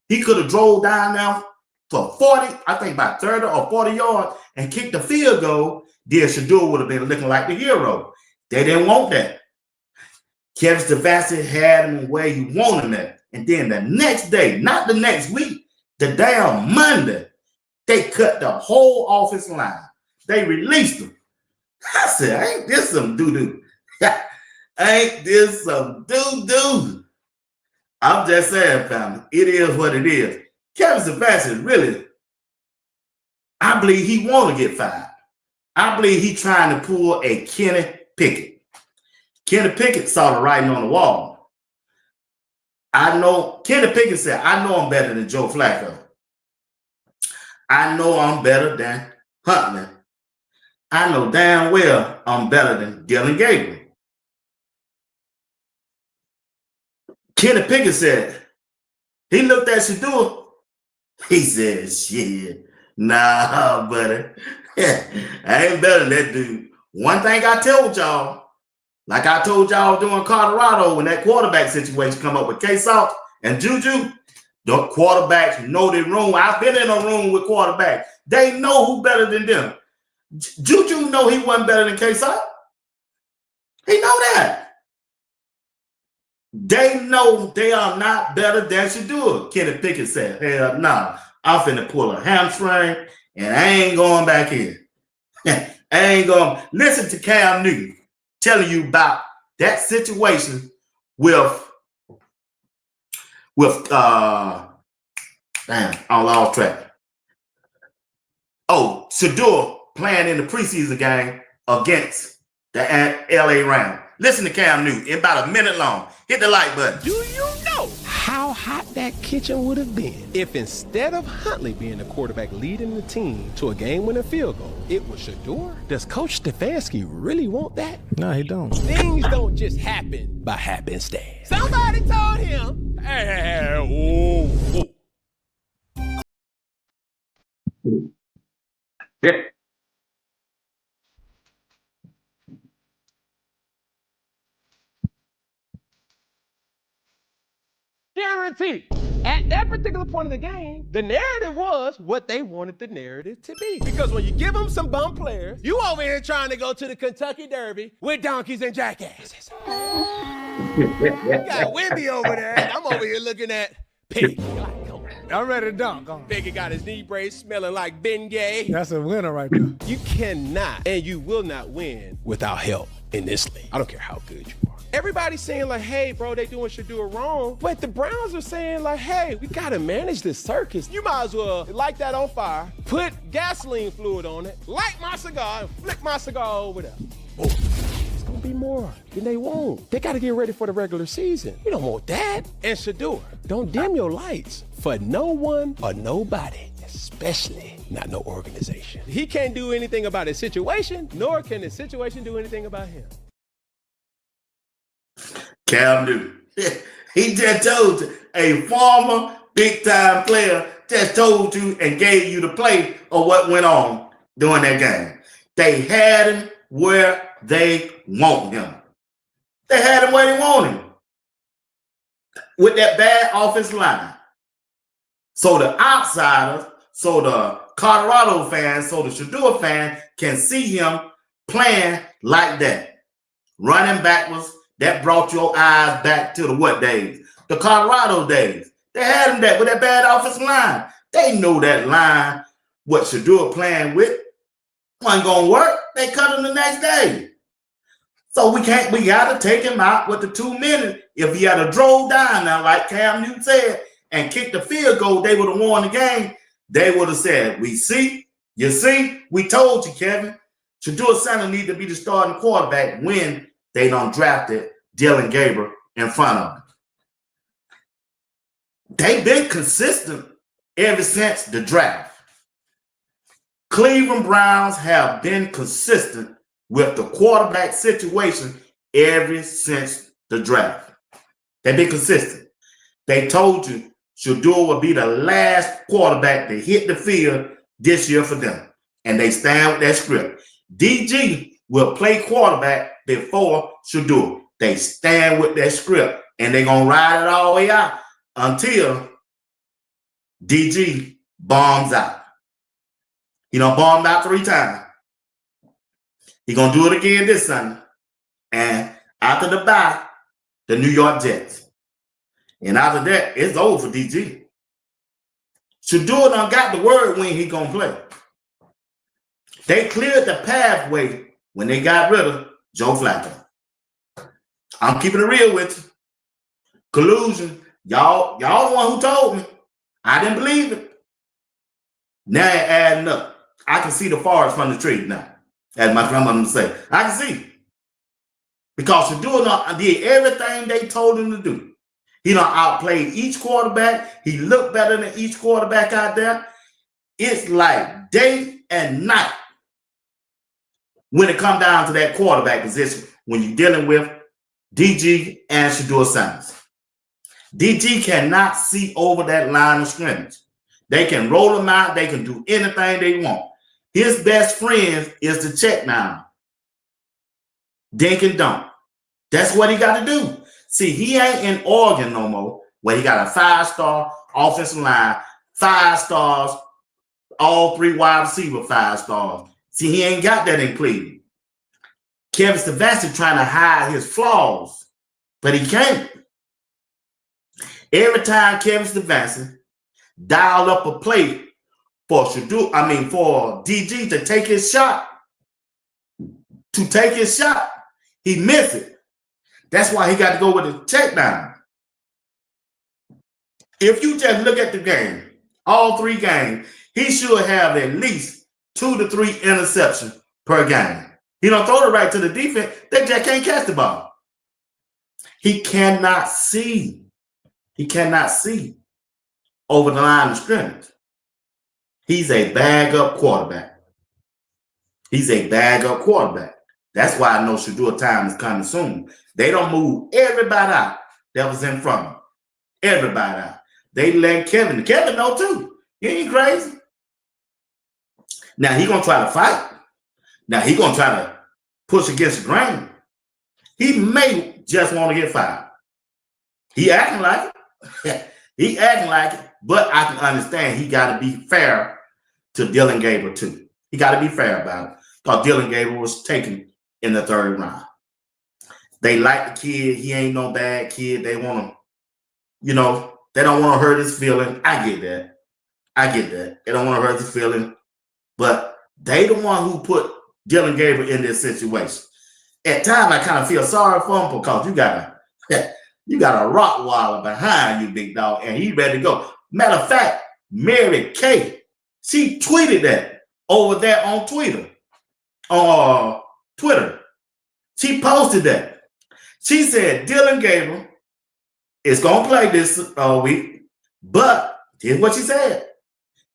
He could have drove down now for 40, I think about 30 or 40 yards, and kicked the field goal. Then Shedeur would have been looking like the hero. They didn't want that. Kevin Stefanski had him where he wanted him at. And then the next day, not the next week, the damn Monday, they cut the whole offensive line. They released him. I said, ain't this some doo-doo? Ain't this some doo-doo? I'm just saying, family, it is what it is. Kevin Stefanski really, I believe he want to get fired. I believe he trying to pull a Kenny Pickett. Kenny Pickett saw the writing on the wall. I know Kenny Pickett said, I know I'm better than Joe Flacco. I know I'm better than Huntley. I know damn well I'm better than Dylan Gabriel. Kenny Pickett said, he looked at Shedeur. He said, shit, nah, buddy. I ain't better than that dude. One thing I told y'all, like I told y'all doing Colorado when that quarterback situation come up with K-Salt and Juju, the quarterbacks know the room. I've been in a room with quarterbacks. They know who better than them. Juju know he wasn't better than K-Salt. He know that. They know they are not better than Shedeur. Kenny Pickett said, hell no, I'm finna pull a hamstring and I ain't going back in. I ain't going. Listen to Cam Newton telling you about that situation with damn, I lost track. Oh, Shedeur playing in the preseason game against the LA Rams. Listen to Cam Newton. In about a minute long. Hit the like button. Do you know how hot that kitchen would have been if instead of Huntley being the quarterback leading the team to a game-winning field goal, it was Shedeur? Does Coach Stefanski really want that? No, he don't. Things don't just happen by happenstance. Somebody told him, hey, whoa. Yeah. Guaranteed. At that particular point in the game, the narrative was what they wanted the narrative to be. Because when you give them some bum players, you over here trying to go to the Kentucky Derby with donkeys and jackasses. You got Wimby over there, and I'm over here looking at Piggy. I'm ready to dunk. Piggy got his knee brace smelling like Bengay. That's a winner right there. You cannot and you will not win without help in this league. I don't care how good you are. Everybody's saying like, hey, bro, they doing Shedeur wrong. But the Browns are saying like, hey, we got to manage this circus. You might as well light that on fire, put gasoline fluid on it, light my cigar, and flick my cigar over there. Boom. It's going to be more than they want. They got to get ready for the regular season. We don't want that. And Shedeur, don't dim your lights for no one or nobody, especially not no organization. He can't do anything about his situation, nor can his situation do anything about him. Cam Newton. He just told you, a former big-time player just told you and gave you the play of what went on during that game. They had him where they want him. They had him where they want him. With that bad offensive line. So the outsiders, so the Colorado fans, so the Shedeur fans can see him playing like that. Running backwards. That brought your eyes back to the what days? The Colorado days. They had him that with that bad offensive line. They know that line, what Shedeur playing with, wasn't going to work. They cut him the next day. So we got to take him out with the 2 minutes. If he had a drove down now, like Cam Newton said, and kicked the field goal, they would have won the game. They would have said, we see, we told you, Kevin. Shedeur Sanders need to be the starting quarterback when they done drafted Dylan Gabriel in front of them. They've been consistent ever since the draft. Cleveland Browns have been consistent with the quarterback situation ever since the draft. They've been consistent. They told you Shedeur will be the last quarterback to hit the field this year for them. And they stand with that script. DG will play quarterback before Shedeur. They stand with that script, and they're going to ride it all the way out until DG bombs out. He done bombed out 3 times. He's going to do it again this Sunday. And after the bye, the New York Jets. And after that, it's over for DG. Shedeur done got the word when he going to play. They cleared the pathway when they got rid of Joe Flacco. I'm keeping it real with you. Collusion. Y'all the one who told me. I didn't believe it. Now it's adding up. I can see the forest from the tree now. As my grandmother say. I can see. Because Shedeur did everything they told him to do. He done outplayed each quarterback. He looked better than each quarterback out there. It's like day and night when it comes down to that quarterback position when you're dealing with DG and Shedeur Sanders. DG cannot see over that line of scrimmage. They can roll him out. They can do anything they want. His best friend is the check down. Dink and dunk. That's what he got to do. See, he ain't in Oregon no more, where he got a 5-star offensive line, 5 stars, all 3 wide receiver 5 stars. See, he ain't got that in Cleveland. Kevin Stefanski trying to hide his flaws, but he can't. Every time Kevin Stefanski dialed up a play for DG to take his shot, he missed it. That's why he got to go with the check down. If you just look at the game, all 3 games, he should have at least 2 to 3 interceptions per game. He don't throw it right to the defense. They just can't catch the ball. He cannot see. He cannot see over the line of scrimmage. He's a bag-up quarterback. He's a bag-up quarterback. That's why I know Shedeur time is coming soon. They don't move everybody out that was in front of him. Everybody out. They let Kevin know too. He ain't crazy. Now he gonna try to fight. Now he gonna try to push against the grain. He may just want to get fired. He acting like it. He acting like it, but I can understand he got to be fair to Dylan Gabriel too. He got to be fair about it. Because Dylan Gabriel was taken in the 3rd round. They like the kid. He ain't no bad kid. They want to, they don't want to hurt his feeling. I get that. They don't want to hurt his feeling. But they the one who put Dylan Gabriel in this situation. At times, I kind of feel sorry for him because you got a Rottweiler behind you, big dog, and he ready to go. Matter of fact, Mary Kay, she tweeted that over there on Twitter. She posted that. She said Dylan Gabriel is going to play this week, but here's what she said.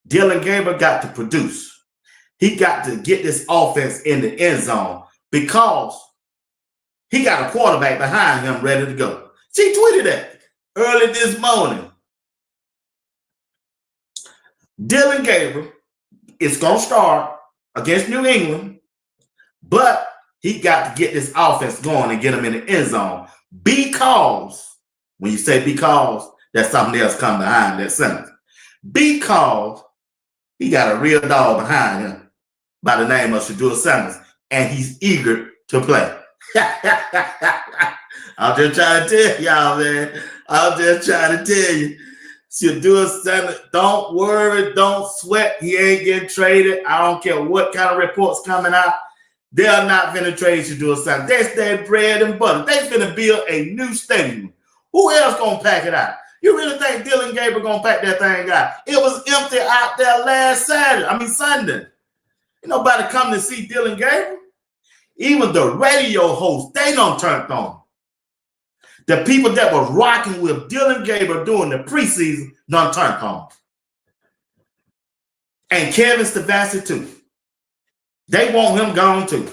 Dylan Gabriel got to produce. He got to get this offense in the end zone because he got a quarterback behind him ready to go. She tweeted that early this morning. Dylan Gabriel is going to start against New England, but he got to get this offense going and get him in the end zone because, when you say because, there's something else coming behind that sentence. Because he got a real dog behind him by the name of Shedeur Sanders, and he's eager to play. I'm just trying to tell y'all, man. I'm just trying to tell you. Shedeur Sanders, don't worry, don't sweat. He ain't getting traded. I don't care what kind of reports coming out. They're not going to trade Shedeur Sanders. That's their bread and butter. They're going to build a new stadium. Who else going to pack it out? You really think Dylan Gabriel going to pack that thing out? It was empty out there last Sunday. Ain't nobody come to see Dylan Gabriel. Even the radio hosts, they don't turn on. The people that were rocking with Dylan Gabriel during the preseason don't turn on. And Kevin Stefanski too. They want him gone too.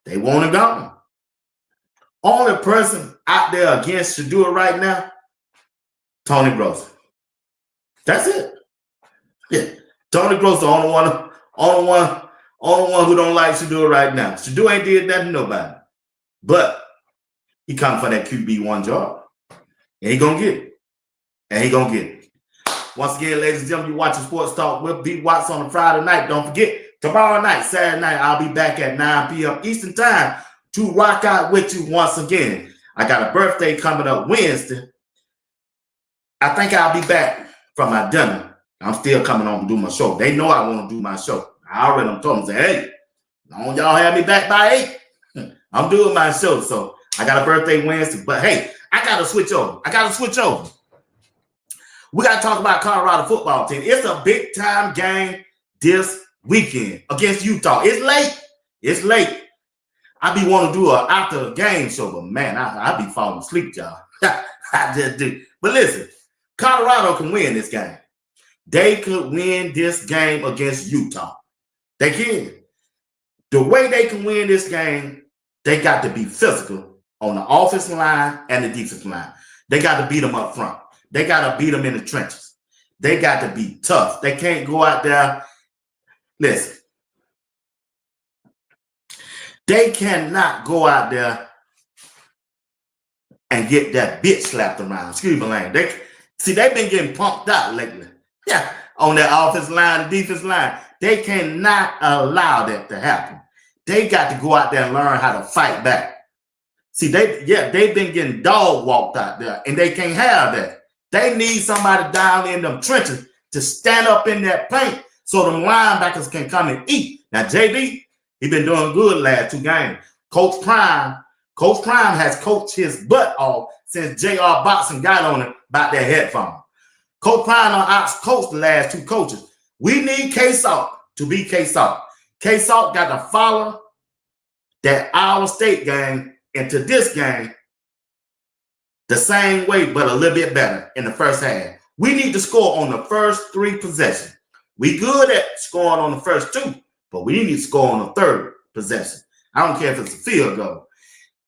They want him gone. Only person out there against Shedeur right now, Tony Gross. That's it. Yeah. Tony Gross, the only one who don't like Shedeur right now. Shedeur ain't did nothing to nobody. But he come for that QB1 job. And he gonna get it. Once again, ladies and gentlemen, you watching Sports Talk with B. Watts on a Friday night. Don't forget, tomorrow night, Saturday night, I'll be back at 9 p.m. Eastern Time to rock out with you once again. I got a birthday coming up Wednesday. I think I'll be back from my dinner. I'm still coming on to do my show. They know I want to do my show. I already told them, say, hey, don't y'all have me back by 8? I'm doing my show. So I got a birthday Wednesday. But hey, I got to switch over. We got to talk about Colorado football team. It's a big-time game this weekend against Utah. It's late. I be wanting to do an after-game show, but man, I be falling asleep, y'all. I just do. But listen, Colorado can win this game. They could win this game against Utah. They can. The way they can win this game, they got to be physical on the offensive line and the defensive line. They got to beat them up front. They got to beat them in the trenches. They got to be tough. They can't go out there. Listen, they cannot go out there and get that bitch slapped around. Excuse me, Lane. They've been getting pumped out lately. Yeah, on that offensive line and defense line. They cannot allow that to happen. They got to go out there and learn how to fight back. See, they've been getting dog walked out there, and they can't have that. They need somebody down in them trenches to stand up in that paint so them linebackers can come and eat. Now, JB, he been doing good last 2 games. Coach Prime has coached his butt off since J.R. Boxing got on him about that headphone. Coach Prime out-coached the last 2 coaches. We need K-Salt to be K-Salt. K-Salt got to follow that Iowa State game into this game the same way, but a little bit better in the first half. We need to score on the first 3 possessions. We good at scoring on the first 2, but we need to score on the 3rd possession. I don't care if it's a field goal.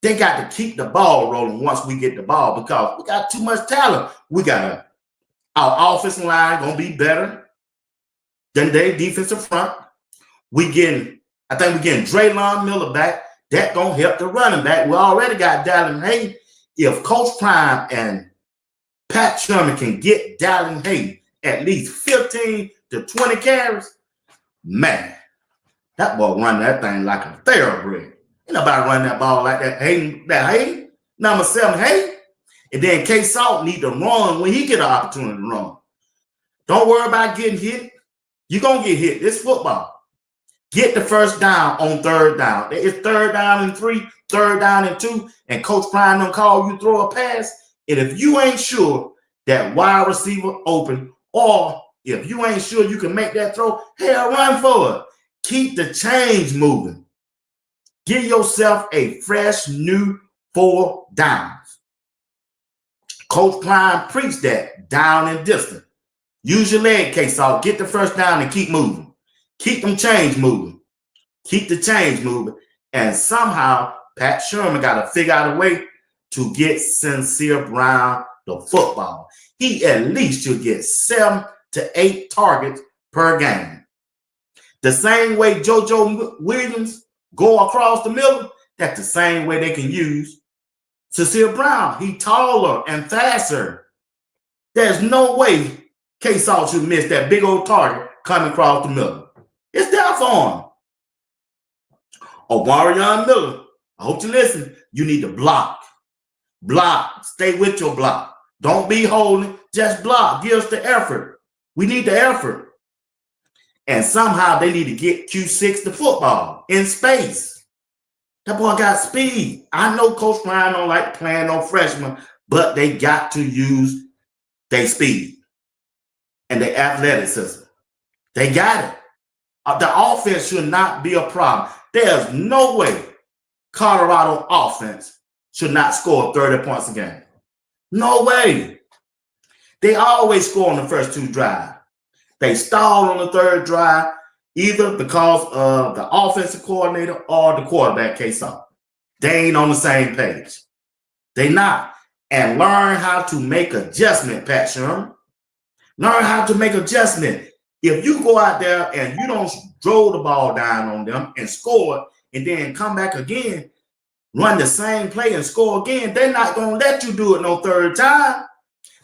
They got to keep the ball rolling once we get the ball because we got too much talent. Our offensive line gonna be better than their defensive front. I think we're getting Draylon Miller back. That gonna help the running back. We already got Dallin Hayden. If Coach Prime and Pat Sherman can get Dallin Hayden at least 15 to 20 carries, man, that boy run that thing like a thoroughbred. Ain't nobody run that ball like that. Hayden, number 7 Hayden. And then K-Salt need to run when he get an opportunity to run. Don't worry about getting hit. You're going to get hit. It's football. Get the first down on 3rd down. It's 3rd down and 3, 3rd down and 2, and Coach Prime don't call you throw a pass. And if you ain't sure that wide receiver open, or if you ain't sure you can make that throw, hell, run for it. Keep the chains moving. Give yourself a fresh new 4 downs. Coach Prime preached that down and distant. Use your leg, K-Salt. Get the first down and keep moving. Keep them chains moving. Keep the chains moving. And somehow, Pat Sherman got to figure out a way to get Sincere Brown the football. He at least should get 7 to 8 targets per game. The same way JoJo Williams go across the middle, that's the same way they can use Sincere Brown. He taller and faster. There's no way K-Salt should miss that big old target coming across the middle. It's there for him. Omarion Miller, I hope you listen. You need to block. Block. Stay with your block. Don't be holding. Just block. Give us the effort. We need the effort. And somehow they need to get Q6 the football in space. That boy got speed. I know Coach Ryan don't like playing on freshmen, but they got to use their speed and their athleticism. They got it. The offense should not be a problem. There's no way Colorado offense should not score 30 points a game. No way. They always score on the first 2 drives. They stalled on the 3rd drive, either because of the offensive coordinator or the quarterback, K-Salt. They ain't on the same page. They not. And learn how to make adjustment, Pat Sherman. Learn how to make adjustment. If you go out there and you don't throw the ball down on them and score and then come back again, run the same play and score again, they're not going to let you do it no 3rd time.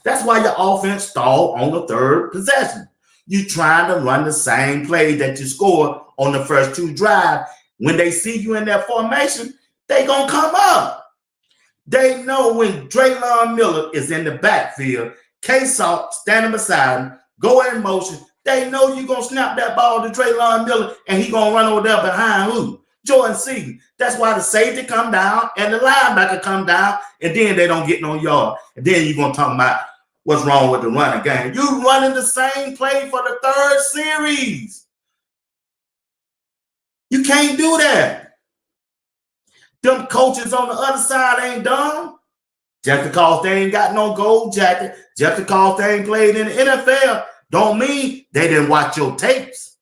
That's why your offense stalled on the 3rd possession. You trying to run the same play that you scored on the first 2 drives. When they see you in that formation, they going to come up. They know when Draylon Miller is in the backfield, K-Salt standing beside him, go in motion, they know you're going to snap that ball to Draylon Miller and he going to run over there behind who? Jordan Seaton. That's why the safety come down and the linebacker come down, and then they don't get no yard. And then you're going to talk about what's wrong with the running game. You running the same play for the 3rd series. You can't do that. Them coaches on the other side ain't dumb. Just because they ain't got no gold jacket, just because they ain't played in the NFL, don't mean they didn't watch your tapes.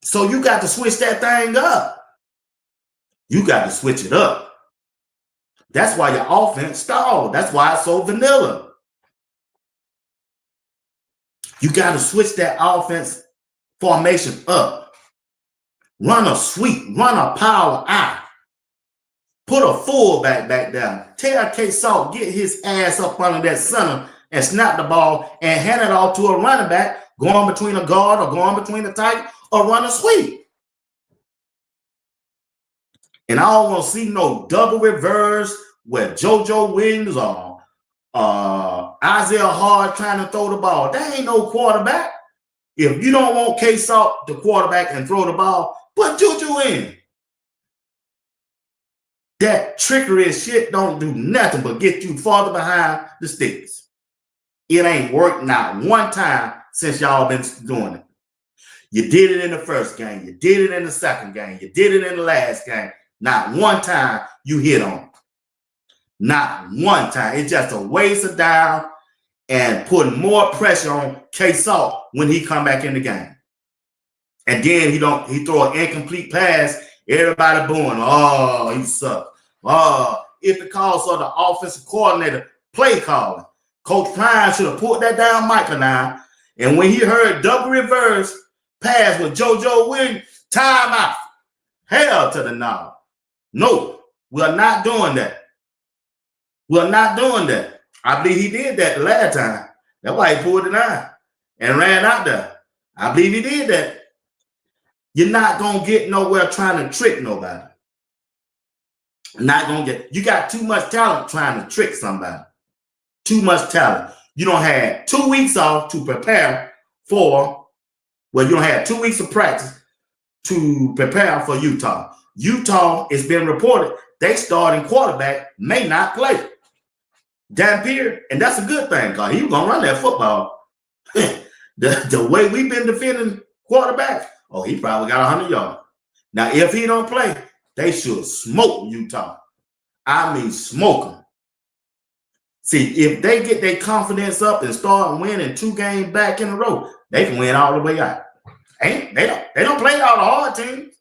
So you got to switch that thing up. You got to switch it up. That's why your offense stalled. That's why it's so vanilla. You got to switch that offense formation up. Run a sweep. Run a power out. Put a fullback back down. Tell K-Salt, get his ass up under that center and snap the ball and hand it off to a running back going between a guard or going between the tight or run a sweep. And I don't want to see no double reverse where JoJo Williams or Isaiah Hard trying to throw the ball. That ain't no quarterback. If you don't want K-Salt, the quarterback, and throw the ball, put Juju in. That trickery and shit don't do nothing but get you farther behind the sticks. It ain't worked not one time since y'all been doing it. You did it in the first game. You did it in the second game. You did it in the last game. Not one time you hit on it. Not one time. It's just a waste of down and putting more pressure on K-Salt when he come back in the game. And then he throw an incomplete pass. Everybody booing. Oh, he sucks. Oh, it's because of the offensive coordinator play calling. Coach Prime should have put that down Michael now. And when he heard double reverse pass with JoJo Williams, timeout. Hell to the no. No, we're not doing that. We're not doing that. I believe he did that the last time. That's why he pulled it out and ran out there. I believe he did that. You're not going to get nowhere trying to trick nobody. Not going to get, you got too much talent trying to trick somebody. Too much talent. You don't have 2 weeks off to prepare for, well, you don't have 2 weeks of practice to prepare for Utah. Utah, it's been reported, they starting quarterback may not play. Dampier, and that's a good thing because he was going to run that football. the way we've been defending quarterbacks, oh, he probably got 100 yards. Now, if he don't play, they should smoke Utah. I mean, smoke them. See, if they get their confidence up and start winning 2 games back in a row, they can win all the way out. They don't play all the hard teams.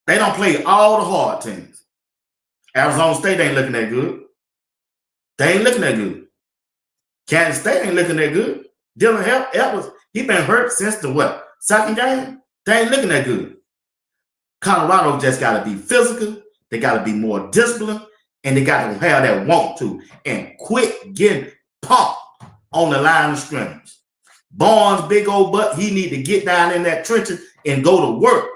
They don't play all the hard teams. Arizona State ain't looking that good. They ain't looking that good. Kansas State ain't looking that good. Dylan Edwards, he been hurt since the what? Second game? They ain't looking that good. Colorado just got to be physical. They got to be more disciplined. And they got to have that want to. And quit getting pumped on the line of scrimmage. Barnes, big old butt, he need to get down in that trenches and go to work.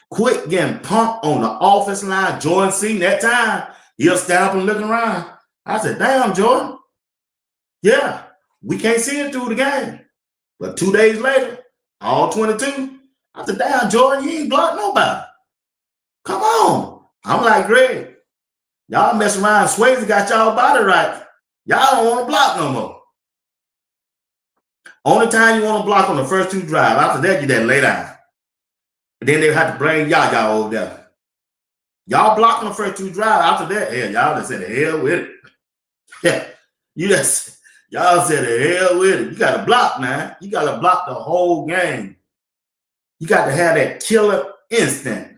Quit getting pumped on the offensive line. Jordan seen that time. He'll stand up and look around. I said, damn, Jordan. Yeah, we can't see it through the game. But 2 days later, all 22, I said, damn, Jordan, you ain't blocked nobody. Come on. I'm like, Greg, y'all mess around. Swayze got y'all body right. Y'all don't want to block no more. Only time you want to block on the first 2 drives. After that, you then lay down. And then they have to bring y'all over there. Y'all blocked on the first 2 drives. After that, hell, y'all just said the hell with it. Yeah, y'all said the hell with it. You got to block, man. You got to block the whole game. You got to have that killer instinct.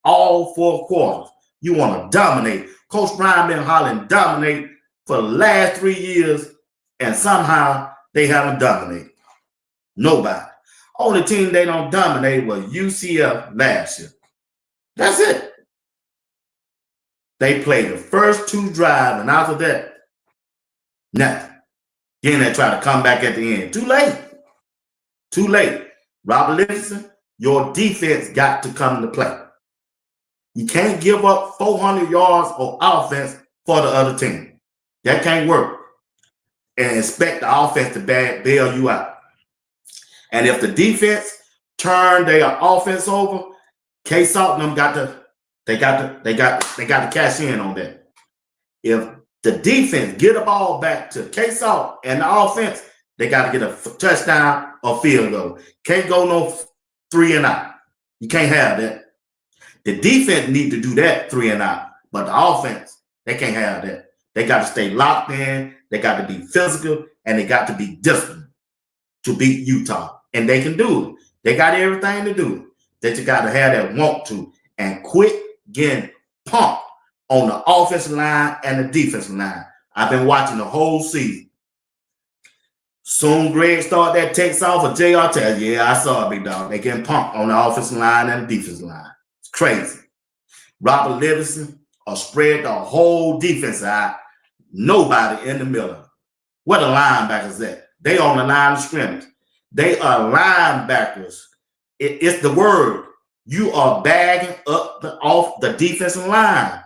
All 4 quarters. You want to dominate. Coach Brian been hollering dominate for the last 3 years, and somehow they haven't dominated. Nobody. Only team they don't dominate was UCF last year. That's it. They played the first 2 drives, and after that, nothing. Then they try to come back at the end. Too late. Too late. Robert Livingston, your defense got to come to play. You can't give up 400 yards of offense for the other team. That can't work. And expect the offense to bail you out. And if the defense turn their offense over, K-Salt and them got to cash in on that. If the defense get the ball back to K-Salt and the offense, they got to get a touchdown or field goal. Can't go no 3 and out. You can't have that. The defense need to do that 3 and out, but the offense, they can't have that. They got to stay locked in. They got to be physical, and they got to be disciplined to beat Utah. And they can do it. They got everything to do it. They just got to have that want to and quit getting pumped on the offensive line and the defensive line. I've been watching the whole season. Soon Greg start that takes off of JR tells, yeah, I saw it, big dog. They getting pumped on the offensive line and the defensive line. It's crazy. Robert Livingston or spread the whole defense out. Nobody in the middle. Where the linebackers at? They on the line of scrimmage. They are linebackers. It's the word. You are bagging up off the defensive line.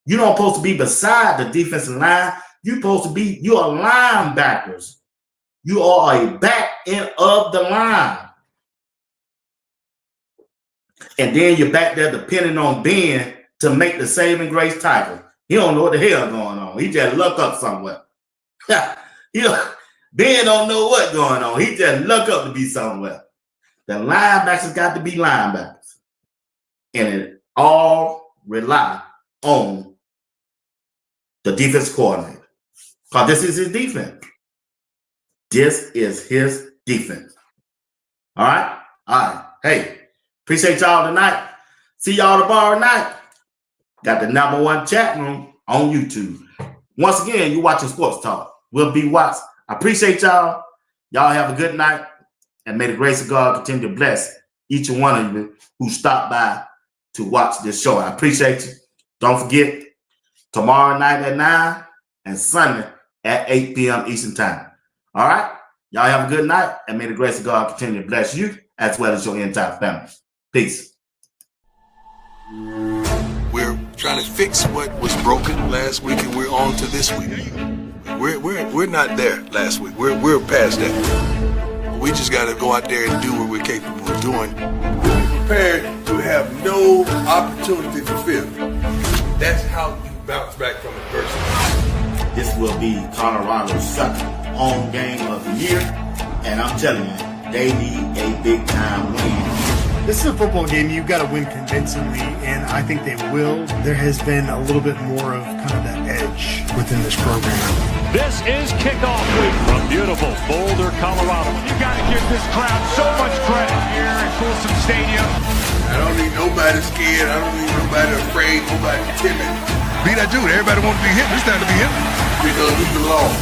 You don't supposed to be beside the defensive line. You are linebackers. You are a back end of the line. And then you're back there depending on Ben to make the saving grace tackle. He don't know what the hell going on. He just look up somewhere. Ben don't know what's going on. He just look up to be somewhere. The linebackers got to be linebackers. And it all rely on the defense coordinator. Because this is his defense. This is his defense. All right? All right. Hey, appreciate y'all tonight. See y'all tomorrow night. Got the #1 chat room on YouTube. Once again, you're watching Sports Talk. We'll be watching. I appreciate y'all. Y'all have a good night. And may the grace of God continue to bless each and one of you who stopped by to watch this show. I appreciate you. Don't forget, tomorrow night at 9 and Sunday at 8 p.m. Eastern Time. All right? Y'all have a good night, and may the grace of God continue to bless you as well as your entire family. Peace. We're trying to fix what was broken last week, and we're on to this week. We're not there last week. We're past that. We just got to go out there and do what we're capable of doing. We're prepared to have no opportunity to fail. That's how you bounce back from adversity. This will be Colorado's second home game of the year, and I'm telling you, they need a big-time win. This is a football game you've got to win convincingly, and I think they will. There has been a little bit more of kind of that edge within this program. This is kickoff week from beautiful Boulder, Colorado. You got to give this crowd so much credit here at Folsom Stadium. I don't need nobody scared. I don't need nobody afraid, nobody timid. Be that dude. Everybody wants to be hit. It's time to be hit. Because we belong.